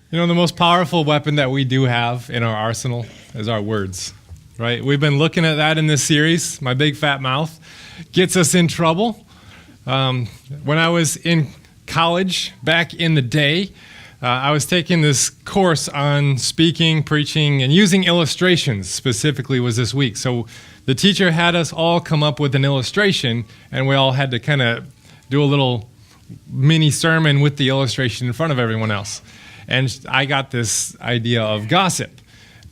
You know, the most powerful weapon that we do have in our arsenal is our words, right? We've been looking at that in this series. My big fat mouth gets us in trouble. When I was in college back in the day, I was taking this course on speaking, preaching, and using illustrations specifically was this week. So the teacher had us all come up with an illustration, and we all had to kind of do a little mini sermon with the illustration in front of everyone else. And I got this idea of gossip.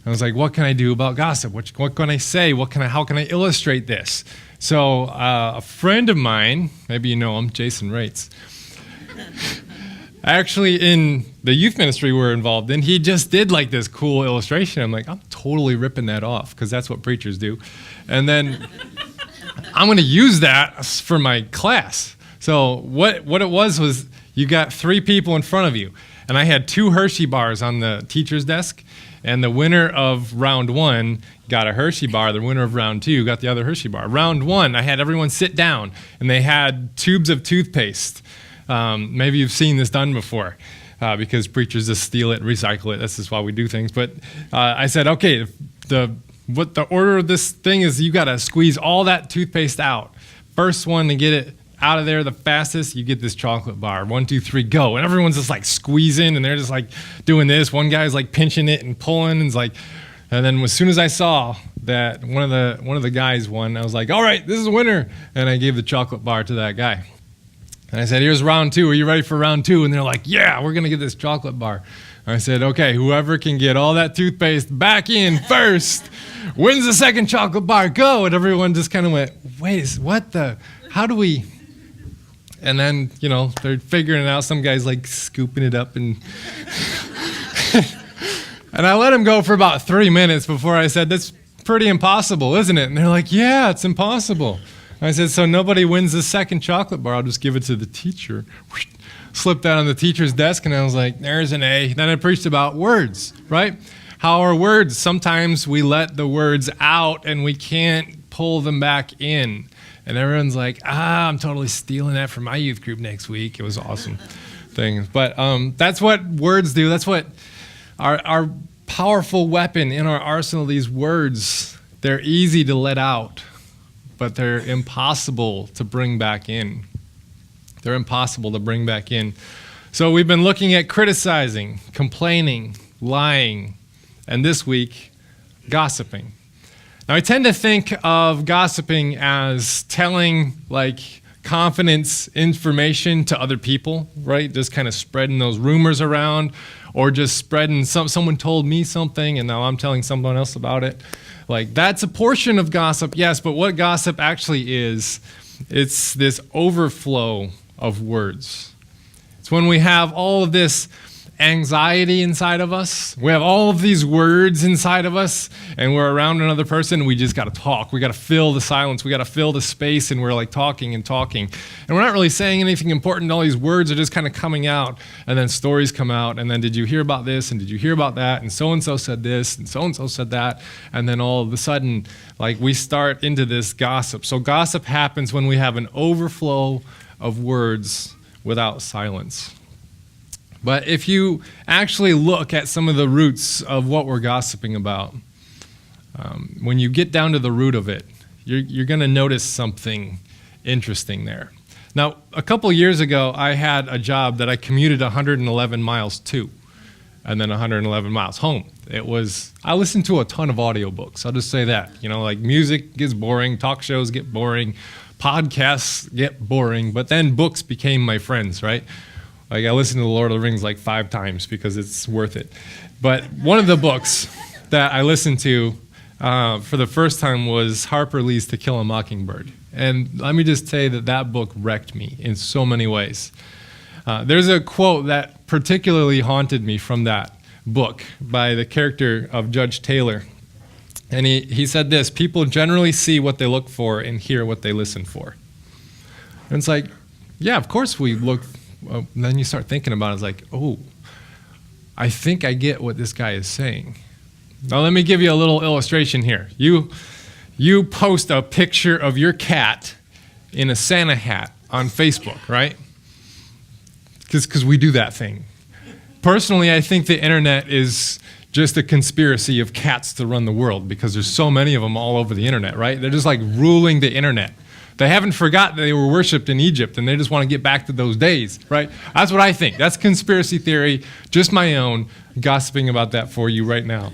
I was like, what can I do about gossip? What can I say? How can I illustrate this? So a friend of mine, maybe you know him, Jason Rates, actually in the youth ministry we're involved in, he just did like this cool illustration. I'm like, I'm totally ripping that off because that's what preachers do. And then I'm going to use that for my class. So what it was you got 3 people in front of you. And I had 2 Hershey bars on the teacher's desk, and the winner of round 1 got a Hershey bar. The winner of round 2 got the other Hershey bar. Round 1, I had everyone sit down, and they had tubes of toothpaste. Maybe you've seen this done before, because preachers just steal it, recycle it. That's just why we do things. But I said, okay, what the order of this thing is, you got to squeeze all that toothpaste out. First one to get it out of there the fastest, you get this chocolate bar. 1, 2, 3, go. And everyone's just like squeezing, and they're just like doing this. One guy's like pinching it and pulling, and it's like, and then as soon as I saw that one of the guys won, I was like, all right, this is a winner. And I gave the chocolate bar to that guy. And I said, here's round 2. Are you ready for round 2? And they're like, yeah, we're going to get this chocolate bar. And I said, okay, whoever can get all that toothpaste back in first wins the second chocolate bar. Go. And everyone just kind of went, wait, how do we... And then, you know, they're figuring it out. Some guy's like scooping it up. And and I let him go for about 3 minutes before I said, that's pretty impossible, isn't it? And they're like, yeah, it's impossible. And I said, so nobody wins the second chocolate bar. I'll just give it to the teacher. Slipped that on the teacher's desk, and I was like, there's an A. Then I preached about words, right? How our words, sometimes we let the words out, and we can't pull them back in. And everyone's like, I'm totally stealing that from my youth group next week. It was awesome thing. But that's what words do. That's what our powerful weapon in our arsenal, these words, they're easy to let out, but they're impossible to bring back in. They're impossible to bring back in. So we've been looking at criticizing, complaining, lying, and this week, gossiping. Now, I tend to think of gossiping as telling, like, confidence information to other people, right? Just kind of spreading those rumors around, or just spreading someone told me something, and now I'm telling someone else about it. Like, that's a portion of gossip, yes, but what gossip actually is, it's this overflow of words. It's when we have all of this anxiety inside of us. We have all of these words inside of us, and we're around another person, and we just got to talk. We got to fill the silence. We got to fill the space, and we're like talking. And we're not really saying anything important. All these words are just kind of coming out, and then stories come out, and then did you hear about this, and did you hear about that, and so-and-so said this, and so-and-so said that, and then all of a sudden, like, we start into this gossip. So gossip happens when we have an overflow of words without silence. But if you actually look at some of the roots of what we're gossiping about, when you get down to the root of it, you're going to notice something interesting there. Now, a couple years ago, I had a job that I commuted 111 miles to, and then 111 miles home. I listened to a ton of audiobooks. I'll just say that. You know, like, music gets boring, talk shows get boring, podcasts get boring, but then books became my friends, right? Like, I listened to The Lord of the Rings like 5 times because it's worth it. But one of the books that I listened to for the first time was Harper Lee's To Kill a Mockingbird. And let me just say that book wrecked me in so many ways. There's a quote that particularly haunted me from that book by the character of Judge Taylor. And he said this: people generally see what they look for and hear what they listen for. And it's like, yeah, of course we look. Then you start thinking about it, it's like, oh, I think I get what this guy is saying. Now let me give you a little illustration here. You post a picture of your cat in a Santa hat on Facebook, right? Because we do that thing. Personally, I think the internet is just a conspiracy of cats to run the world because there's so many of them all over the internet, right? They're just like ruling the internet. They haven't forgotten they were worshipped in Egypt, and they just want to get back to those days, right? That's what I think. That's conspiracy theory, just my own, gossiping about that for you right now.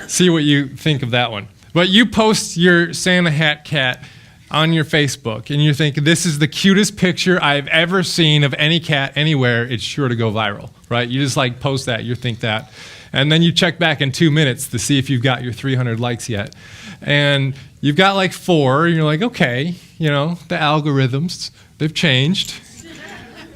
See what you think of that one. But you post your Santa hat cat on your Facebook, and you think, this is the cutest picture I've ever seen of any cat anywhere. It's sure to go viral, right? You just like post that, you think that. And then you check back in 2 minutes to see if you've got your 300 likes yet. And you've got like 4, and you're like, okay, you know, the algorithms, they've changed.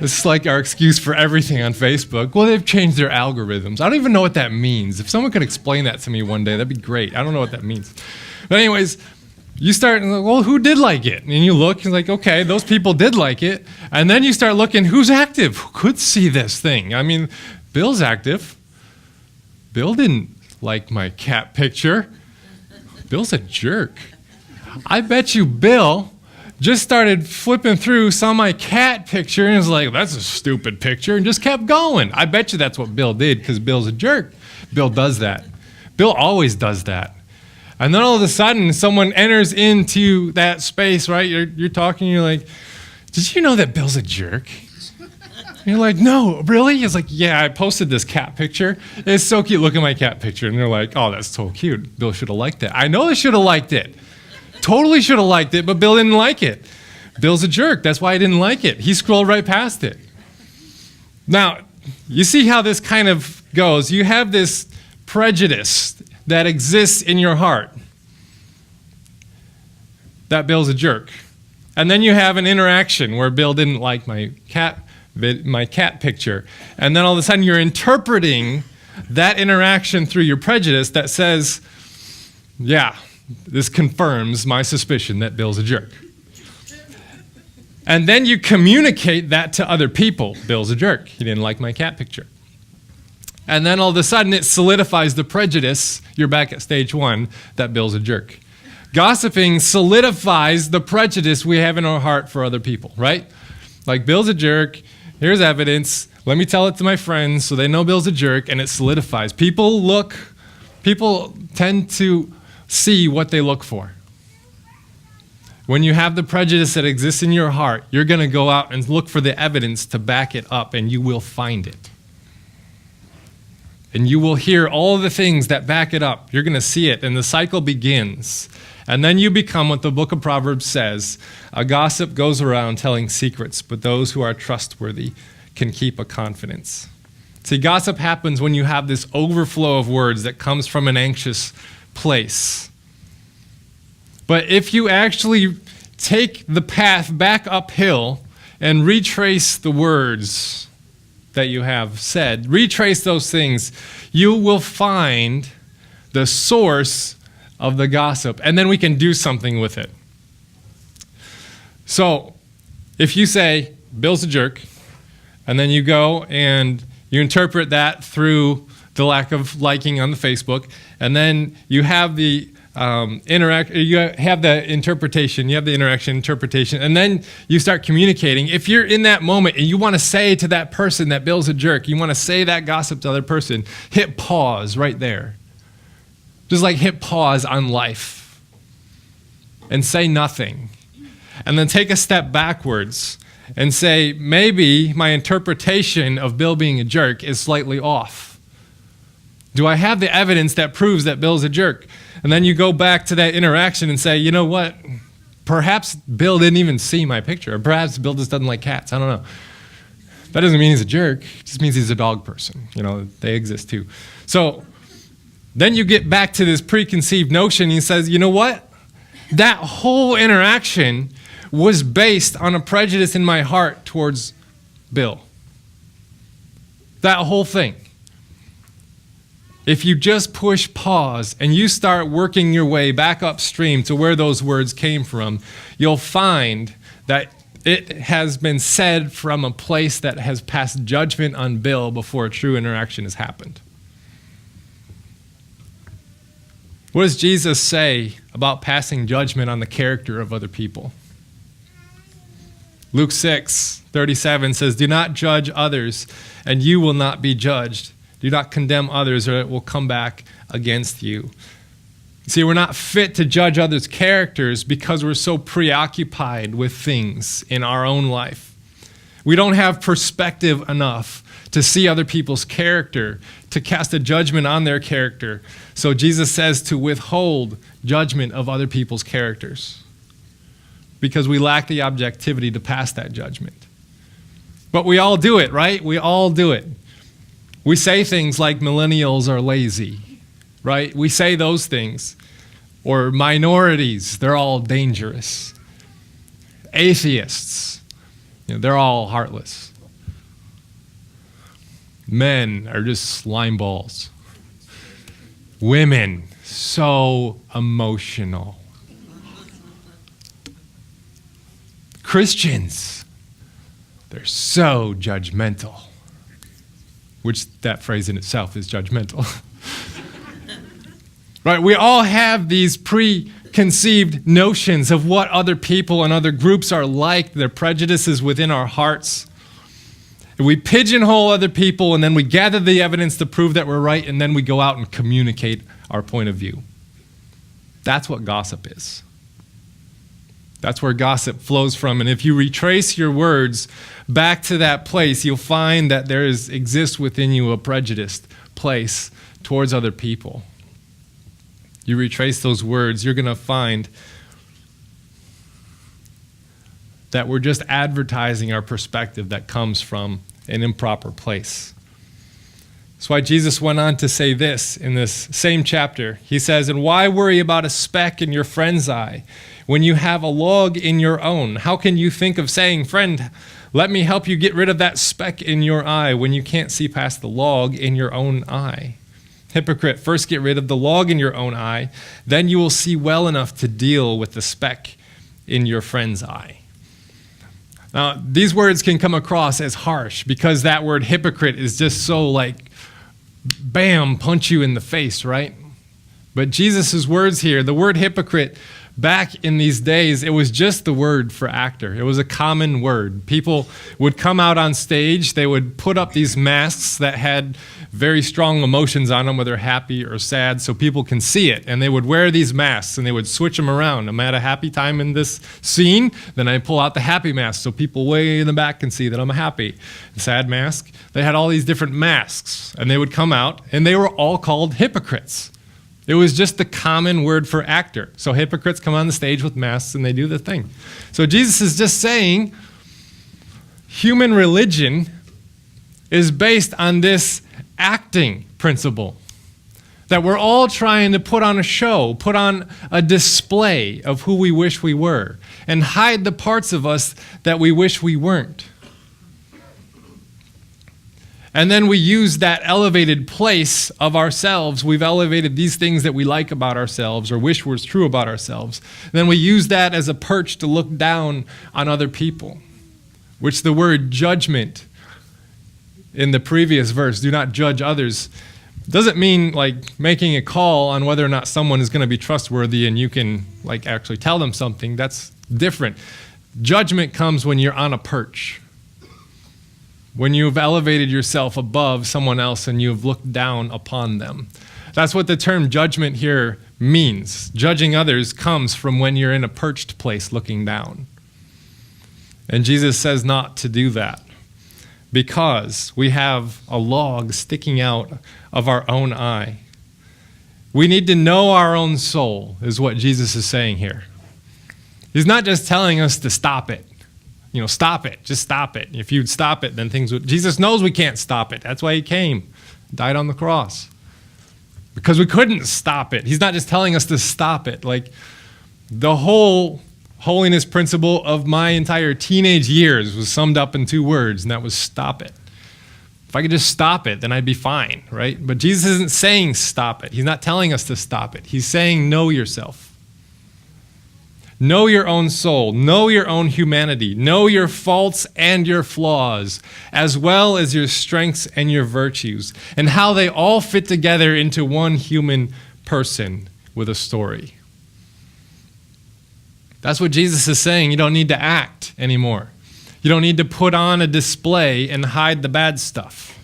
This is like our excuse for everything on Facebook. Well, they've changed their algorithms. I don't even know what that means. If someone could explain that to me one day, that'd be great. I don't know what that means. But anyways, you start, well, who did like it? And you look, and like, okay, those people did like it. And then you start looking, who's active? Who could see this thing? I mean, Bill's active. Bill didn't like my cat picture. Bill's a jerk. I bet you Bill just started flipping through, saw my cat picture, and was like, that's a stupid picture, and just kept going. I bet you that's what Bill did, because Bill's a jerk. Bill does that. Bill always does that. And then all of a sudden, someone enters into that space, right? You're talking, you're like, did you know that Bill's a jerk? You're like, no, really? He's like, yeah, I posted this cat picture. It's so cute. Look at my cat picture. And they're like, oh, that's so cute. Bill should have liked it. I know they should have liked it. Totally should have liked it, but Bill didn't like it. Bill's a jerk. That's why he didn't like it. He scrolled right past it. Now, you see how this kind of goes. You have this prejudice that exists in your heart that Bill's a jerk. And then you have an interaction where Bill didn't like my cat picture. And then all of a sudden you're interpreting that interaction through your prejudice that says, yeah, this confirms my suspicion that Bill's a jerk. And then you communicate that to other people. Bill's a jerk. He didn't like my cat picture. And then all of a sudden it solidifies the prejudice, you're back at stage 1, that Bill's a jerk. Gossiping solidifies the prejudice we have in our heart for other people, right? Like, Bill's a jerk. Here's evidence. Let me tell it to my friends so they know Bill's a jerk, and it solidifies. People tend to see what they look for. When you have the prejudice that exists in your heart, you're going to go out and look for the evidence to back it up, and you will find it. And you will hear all the things that back it up. You're going to see it, and the cycle begins. And then you become what the book of Proverbs says, a gossip goes around telling secrets, but those who are trustworthy can keep a confidence. See, gossip happens when you have this overflow of words that comes from an anxious place. But if you actually take the path back uphill and retrace the words that you have said, retrace those things, you will find the source of the gossip, and then we can do something with it. So, if you say, Bill's a jerk, and then you go and you interpret that through the lack of liking on the Facebook, and then you have the interpretation, and then you start communicating. If you're in that moment and you want to say to that person that Bill's a jerk, you want to say that gossip to the other person, hit pause right there. Just like hit pause on life and say nothing. And then take a step backwards and say, maybe my interpretation of Bill being a jerk is slightly off. Do I have the evidence that proves that Bill's a jerk? And then you go back to that interaction and say, you know what? Perhaps Bill didn't even see my picture. Or perhaps Bill just doesn't like cats. I don't know. That doesn't mean he's a jerk. It just means he's a dog person. You know, they exist too. So then you get back to this preconceived notion. He says, you know what? That whole interaction was based on a prejudice in my heart towards Bill. That whole thing. If you just push pause and you start working your way back upstream to where those words came from, you'll find that it has been said from a place that has passed judgment on Bill before a true interaction has happened. What does Jesus say about passing judgment on the character of other people? Luke 6:37 says, "Do not judge others, and you will not be judged. Do not condemn others, or it will come back against you." See, we're not fit to judge others' characters because we're so preoccupied with things in our own life. We don't have perspective enough to see other people's character, to cast a judgment on their character. So Jesus says to withhold judgment of other people's characters because we lack the objectivity to pass that judgment. But we all do it, right? We all do it. We say things like millennials are lazy, right? We say those things. Or minorities, they're all dangerous. Atheists, they're all heartless. Men are just slime balls. Women, so emotional. Christians, they're so judgmental. Which that phrase in itself is judgmental. Right? We all have these preconceived notions of what other people and other groups are like, their prejudices within our hearts. And we pigeonhole other people, and then we gather the evidence to prove that we're right, and then we go out and communicate our point of view. That's what gossip is. That's where gossip flows from. And if you retrace your words back to that place, you'll find that there exists within you a prejudiced place towards other people. You retrace those words, you're going to find that we're just advertising our perspective that comes from an improper place. That's why Jesus went on to say this in this same chapter. He says, "And why worry about a speck in your friend's eye when you have a log in your own? How can you think of saying, 'Friend, let me help you get rid of that speck in your eye,' when you can't see past the log in your own eye? Hypocrite, first get rid of the log in your own eye, then you will see well enough to deal with the speck in your friend's eye." Now, these words can come across as harsh because that word hypocrite is just so like, bam, punch you in the face, right? But Jesus' words here, the word hypocrite, back in these days, it was just the word for actor. It was a common word. People would come out on stage, they would put up these masks that had very strong emotions on them, whether happy or sad, so people can see it. And they would wear these masks, and they would switch them around. I'm at a happy time in this scene, then I pull out the happy mask, so people way in the back can see that I'm happy. The sad mask. They had all these different masks, and they would come out, and they were all called hypocrites. It was just the common word for actor. So hypocrites come on the stage with masks, and they do the thing. So Jesus is just saying human religion is based on this acting principle, that we're all trying to put on a show, put on a display of who we wish we were, and hide the parts of us that we wish we weren't. And then we use that elevated place of ourselves. We've elevated these things that we like about ourselves or wish was true about ourselves. Then we use that as a perch to look down on other people, which the word judgment in the previous verse, do not judge others, doesn't mean like making a call on whether or not someone is going to be trustworthy and you can like actually tell them something. That's different. Judgment comes when you're on a perch, when you've elevated yourself above someone else and you've looked down upon them. That's what the term judgment here means. Judging others comes from when you're in a perched place looking down. And Jesus says not to do that, because we have a log sticking out of our own eye. We need to know our own soul, is what Jesus is saying here. He's not just telling us to stop it. Stop it. Just stop it. If you'd stop it, then things would... Jesus knows we can't stop it. That's why he came, died on the cross. Because we couldn't stop it. He's not just telling us to stop it. Like, the whole holiness principle of my entire teenage years was summed up in 2 words, and that was stop it. If I could just stop it, then I'd be fine, right? But Jesus isn't saying stop it. He's not telling us to stop it. He's saying know yourself. Know your own soul. Know your own humanity. Know your faults and your flaws, as well as your strengths and your virtues, and how they all fit together into one human person with a story. That's what Jesus is saying. You don't need to act anymore. You don't need to put on a display and hide the bad stuff.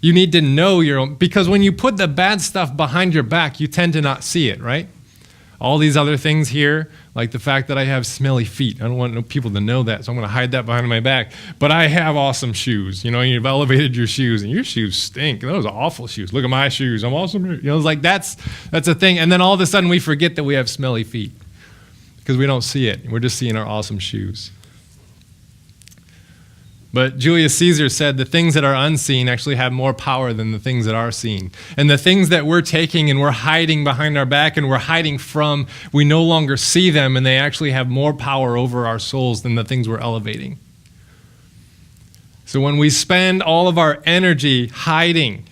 You need to know your own, because when you put the bad stuff behind your back, you tend to not see it, right? All these other things here, like the fact that I have smelly feet. I don't want people to know that, so I'm going to hide that behind my back. But I have awesome shoes. You know, you've elevated your shoes, and your shoes stink. Those are awful shoes. Look at my shoes. I'm awesome. You know, it's like that's a thing. And then all of a sudden we forget that we have smelly feet because we don't see it. We're just seeing our awesome shoes. But Julius Caesar said the things that are unseen actually have more power than the things that are seen. And the things that we're taking and we're hiding behind our back and we're hiding from, we no longer see them, and they actually have more power over our souls than the things we're elevating. So when we spend all of our energy hiding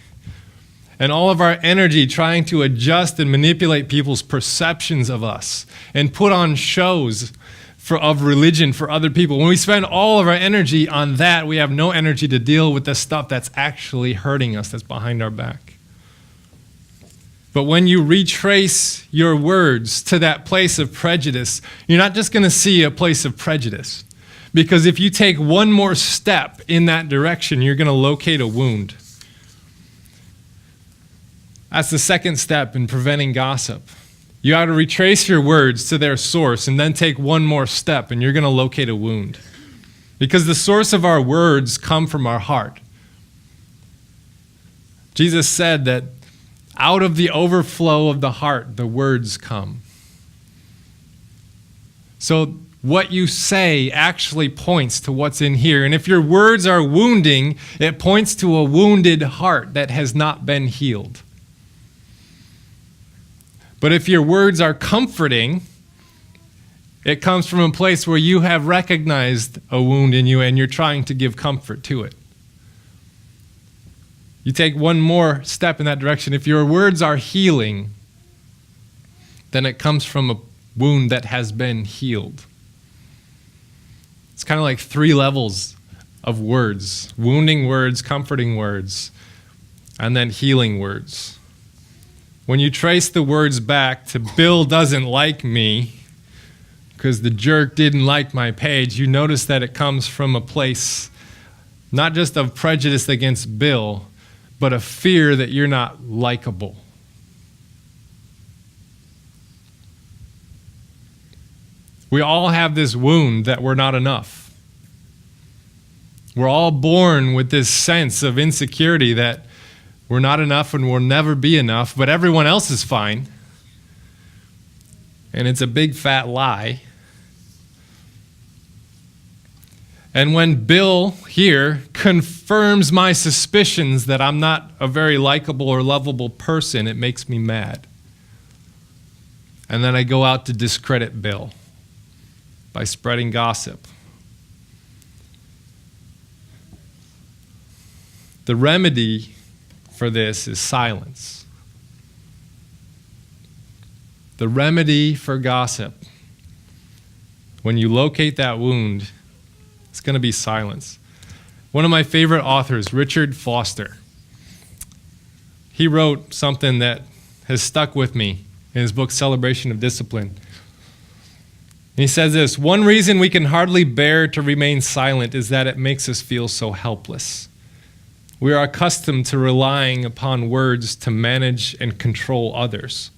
and all of our energy trying to adjust and manipulate people's perceptions of us and put on shows of religion for other people, when we spend all of our energy on that, we have no energy to deal with the stuff that's actually hurting us, that's behind our back. But when you retrace your words to that place of prejudice, you're not just going to see a place of prejudice. Because if you take one more step in that direction, you're going to locate a wound. That's the second step in preventing gossip. You ought to retrace your words to their source and then take one more step, and you're going to locate a wound. Because the source of our words come from our heart. Jesus said that out of the overflow of the heart, the words come. So what you say actually points to what's in here. And if your words are wounding, it points to a wounded heart that has not been healed. But if your words are comforting, it comes from a place where you have recognized a wound in you and you're trying to give comfort to it. You take one more step in that direction. If your words are healing, then it comes from a wound that has been healed. It's kind of like 3 levels of words: wounding words, comforting words, and then healing words. When you trace the words back to Bill doesn't like me because the jerk didn't like my page, you notice that it comes from a place not just of prejudice against Bill, but a fear that you're not likable. We all have this wound that we're not enough. We're all born with this sense of insecurity that we're not enough and we'll never be enough, but everyone else is fine. And it's a big fat lie. And when Bill here confirms my suspicions that I'm not a very likable or lovable person, it makes me mad. And then I go out to discredit Bill by spreading gossip. The remedy for this is silence. The remedy for gossip, when you locate that wound, it's going to be silence. One of my favorite authors, Richard Foster, he wrote something that has stuck with me in his book, Celebration of Discipline. And he says this: "One reason we can hardly bear to remain silent is that it makes us feel so helpless. We are accustomed to relying upon words to manage and control others.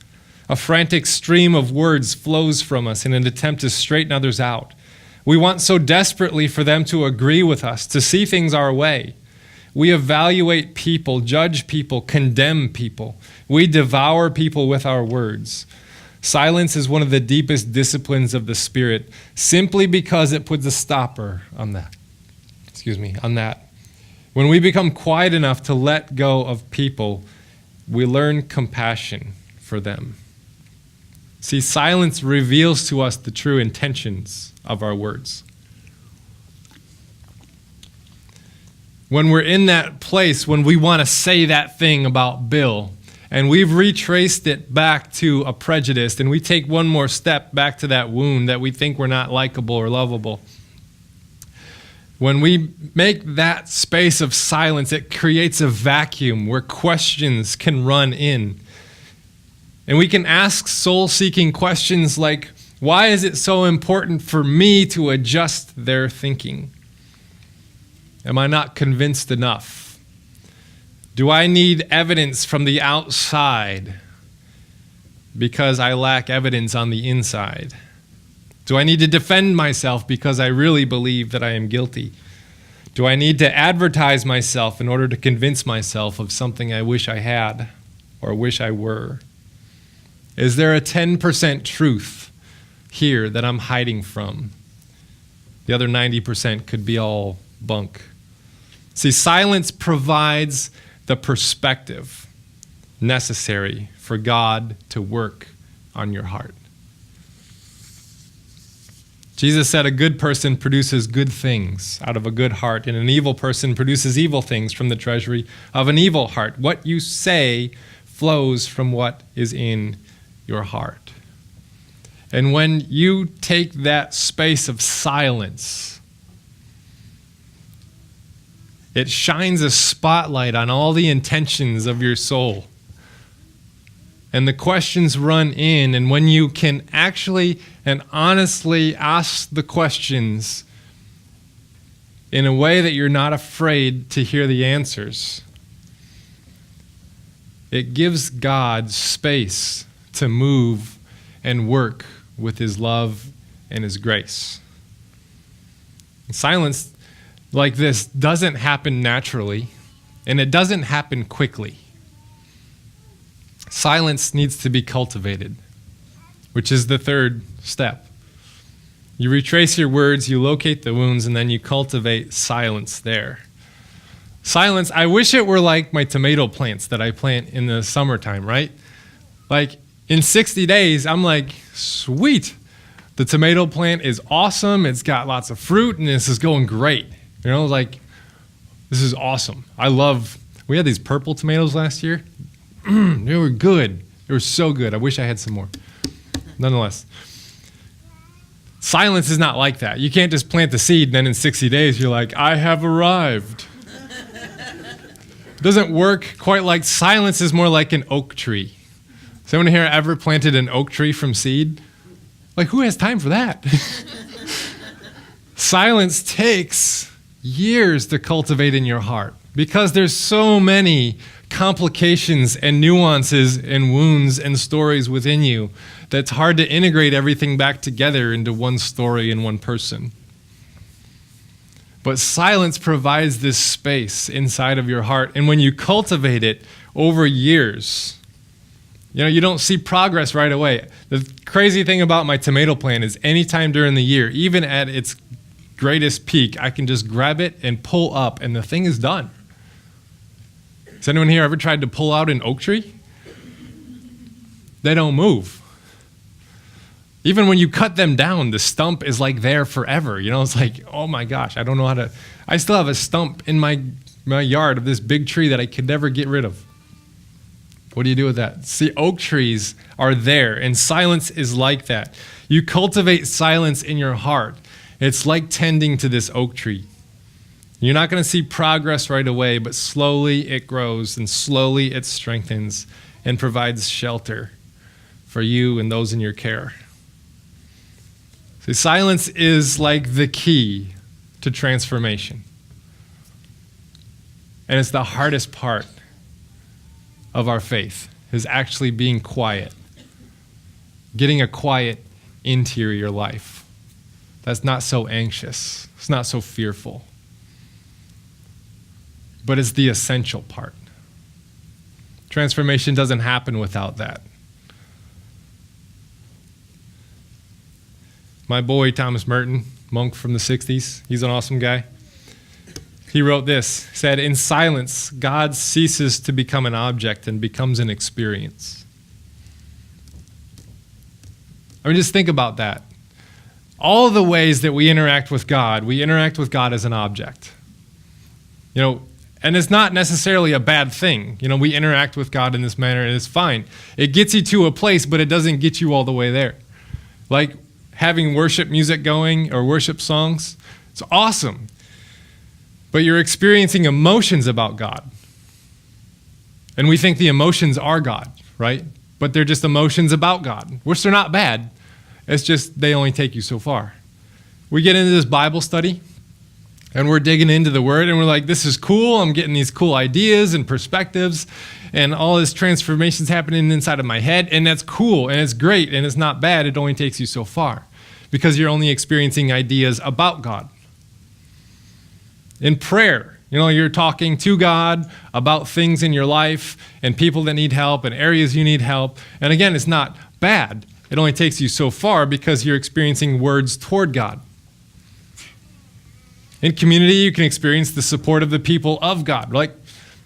A frantic stream of words flows from us in an attempt to straighten others out. We want so desperately for them to agree with us, to see things our way. We evaluate people, judge people, condemn people. We devour people with our words. Silence is one of the deepest disciplines of the Spirit, simply because it puts a stopper on that. On that. When we become quiet enough to let go of people, we learn compassion for them." See, silence reveals to us the true intentions of our words. When we're in that place, when we want to say that thing about Bill, and we've retraced it back to a prejudice, and we take one more step back to that wound that we think we're not likable or lovable, when we make that space of silence, it creates a vacuum where questions can run in. And we can ask soul-seeking questions like, Why is it so important for me to adjust their thinking? Am I not convinced enough? Do I need evidence from the outside because I lack evidence on the inside? Do I need to defend myself because I really believe that I am guilty? Do I need to advertise myself in order to convince myself of something I wish I had or wish I were? Is there a 10% truth here that I'm hiding from? The other 90% could be all bunk. See, silence provides the perspective necessary for God to work on your heart. Jesus said a good person produces good things out of a good heart, and an evil person produces evil things from the treasury of an evil heart. What you say flows from what is in your heart. And when you take that space of silence, it shines a spotlight on all the intentions of your soul. And the questions run in, and when you can actually and honestly ask the questions in a way that you're not afraid to hear the answers, it gives God space to move and work with his love and his grace. Silence like this doesn't happen naturally, and it doesn't happen quickly. Silence needs to be cultivated, which is the third step. You retrace your words, you locate the wounds, and then you cultivate silence there. Silence, I wish it were like my tomato plants that I plant in the summertime, right? Like in 60 days, I'm like, sweet. The tomato plant is awesome. It's got lots of fruit, and this is going great. You know, like, this is awesome. We had these purple tomatoes last year. They were good. They were so good. I wish I had some more. Nonetheless, silence is not like that. You can't just plant the seed and then in 60 days you're like, I have arrived. It doesn't work quite like silence is more like an oak tree. Has anyone here ever planted an oak tree from seed? Like, who has time for that? Silence takes years to cultivate in your heart because there's so many complications and nuances and wounds and stories within you that's hard to integrate everything back together into one story and one person. But silence provides this space inside of your heart, and when you cultivate it over years, you don't see progress right away. The crazy thing about my tomato plant is anytime during the year, even at its greatest peak, I can just grab it and pull up, and the thing is done. Has anyone here ever tried to pull out an oak tree? They don't move. Even when you cut them down, the stump is like there forever. It's like, oh my gosh, I don't know how to. I still have a stump in my yard of this big tree that I could never get rid of. What do you do with that? See, oak trees are there, and silence is like that. You cultivate silence in your heart. It's like tending to this oak tree. You're not going to see progress right away, but slowly it grows and slowly it strengthens and provides shelter for you and those in your care. See, silence is like the key to transformation. And it's the hardest part of our faith, is actually being quiet, getting a quiet interior life that's not so anxious, it's not so fearful. But it's the essential part. Transformation doesn't happen without that. My boy, Thomas Merton, monk from the 60s, he's an awesome guy. He wrote this, said, in silence, God ceases to become an object and becomes an experience. I mean, just think about that. All the ways that we interact with God as an object. And it's not necessarily a bad thing. We interact with God in this manner, and it's fine. It gets you to a place, but it doesn't get you all the way there. Like having worship music going or worship songs, it's awesome. But you're experiencing emotions about God. And we think the emotions are God, right? But they're just emotions about God, which they're not bad. It's just they only take you so far. We get into this Bible study, and we're digging into the Word, and we're like, this is cool. I'm getting these cool ideas and perspectives, and all this transformation's happening inside of my head, and that's cool, and it's great, and it's not bad. It only takes you so far because you're only experiencing ideas about God. In prayer, you're talking to God about things in your life and people that need help and areas you need help. And again, it's not bad. It only takes you so far because you're experiencing words toward God. In community, you can experience the support of the people of God.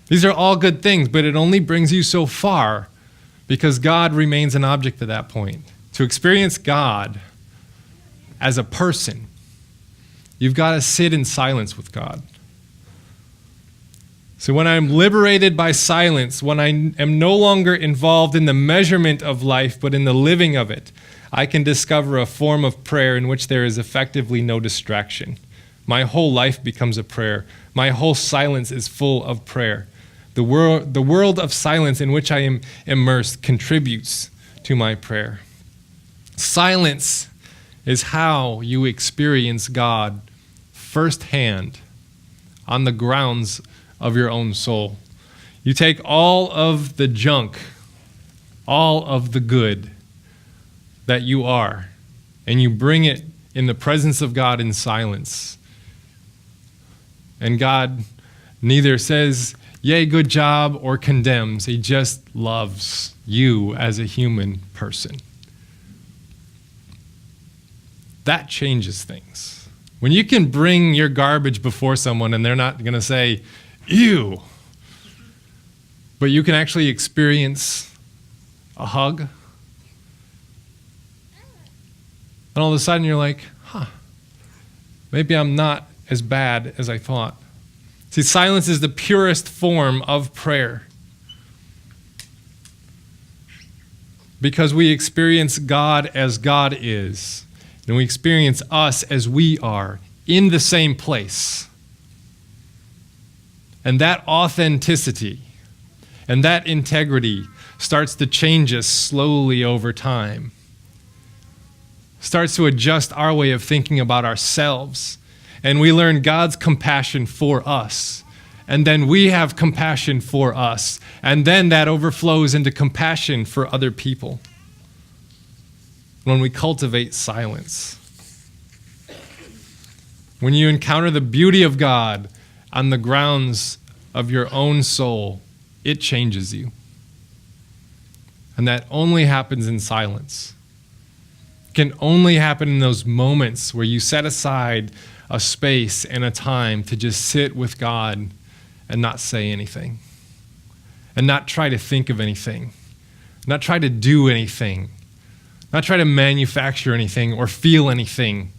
These are all good things, but it only brings you so far because God remains an object at that point. To experience God as a person, you've got to sit in silence with God. So when I'm liberated by silence, when I am no longer involved in the measurement of life, but in the living of it, I can discover a form of prayer in which there is effectively no distraction. My whole life becomes a prayer. My whole silence is full of prayer. The world of silence in which I am immersed contributes to my prayer. Silence is how you experience God firsthand on the grounds of your own soul. You take all of the junk, all of the good that you are, and you bring it in the presence of God in silence. And God neither says, yay, good job, or condemns. He just loves you as a human person. That changes things. When you can bring your garbage before someone and they're not going to say, ew, but you can actually experience a hug, and all of a sudden you're like, maybe I'm not as bad as I thought. See, silence is the purest form of prayer because we experience God as God is, and we experience us as we are in the same place. And that authenticity and that integrity starts to change us slowly over time. Starts to adjust our way of thinking about ourselves. And we learn God's compassion for us. And then we have compassion for us. And then that overflows into compassion for other people. When we cultivate silence. When you encounter the beauty of God on the grounds of your own soul, it changes you. And that only happens in silence. It can only happen in those moments where you set aside a space and a time to just sit with God and not say anything. And not try to think of anything. Not try to do anything. Not try to manufacture anything or feel anything.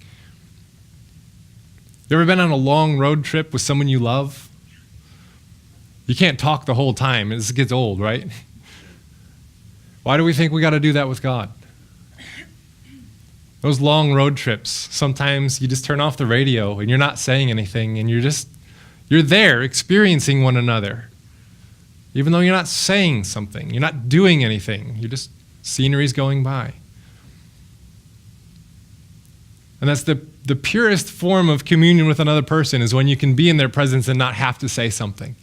You ever been on a long road trip with someone you love? You can't talk the whole time. It gets old, right? Why do we think we got to do that with God? Those long road trips, sometimes you just turn off the radio and you're not saying anything and you're there experiencing one another. Even though you're not saying something, you're not doing anything, you're just scenery's going by. And that's the purest form of communion with another person is when you can be in their presence and not have to say something.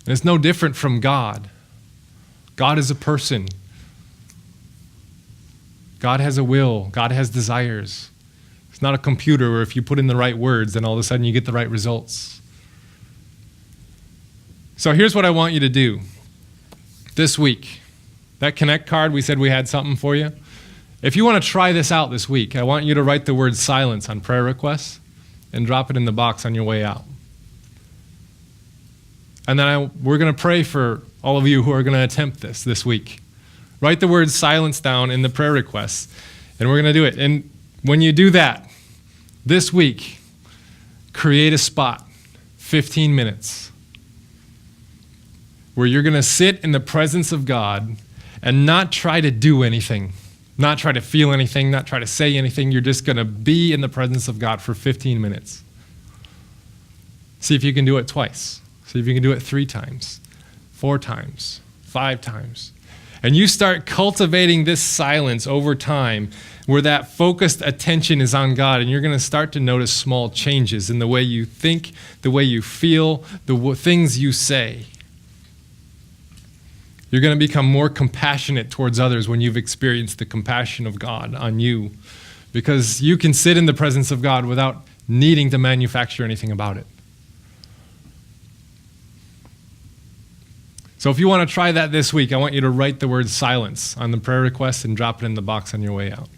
And it's no different from God. God is a person. God has a will. God has desires. It's not a computer where if you put in the right words, then all of a sudden you get the right results. So here's what I want you to do this week. That Connect card, we said we had something for you. If you want to try this out this week, I want you to write the word silence on prayer requests and drop it in the box on your way out. And then we're going to pray for all of you who are going to attempt this week. Write the word silence down in the prayer requests, and we're going to do it. And when you do that, this week, create a spot, 15 minutes, where you're going to sit in the presence of God and not try to do anything, not try to feel anything, not try to say anything. You're just going to be in the presence of God for 15 minutes. See if you can do it twice. See if you can do it 3 times, 4 times, 5 times. and you start cultivating this silence over time where that focused attention is on God, and you're going to start to notice small changes in the way you think, the way you feel, the things you say. You're going to become more compassionate towards others when you've experienced the compassion of God on you, because you can sit in the presence of God without needing to manufacture anything about it. So if you want to try that this week, I want you to write the word silence on the prayer request and drop it in the box on your way out.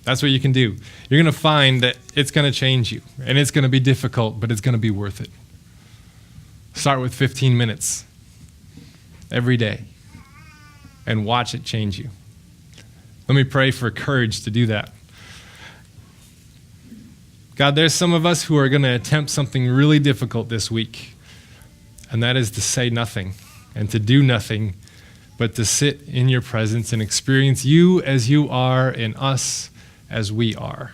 That's what you can do. You're going to find that it's going to change you, and it's going to be difficult, but it's going to be worth it. Start with 15 minutes every day and watch it change you. Let me pray for courage to do that. God, there's some of us who are going to attempt something really difficult this week, and that is to say nothing and to do nothing, but to sit in your presence and experience you as you are and us as we are.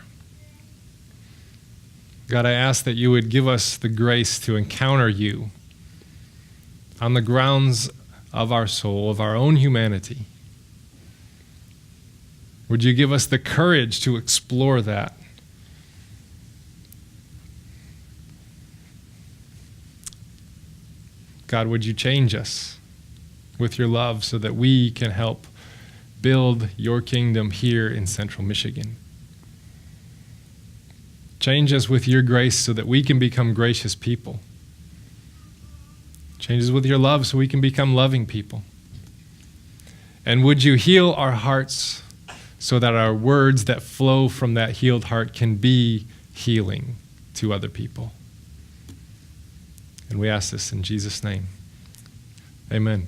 God, I ask that you would give us the grace to encounter you on the grounds of our soul, of our own humanity. Would you give us the courage to explore that? God, would you change us with your love so that we can help build your kingdom here in Central Michigan? Change us with your grace so that we can become gracious people. Change us with your love so we can become loving people. And would you heal our hearts so that our words that flow from that healed heart can be healing to other people? And we ask this in Jesus' name. Amen.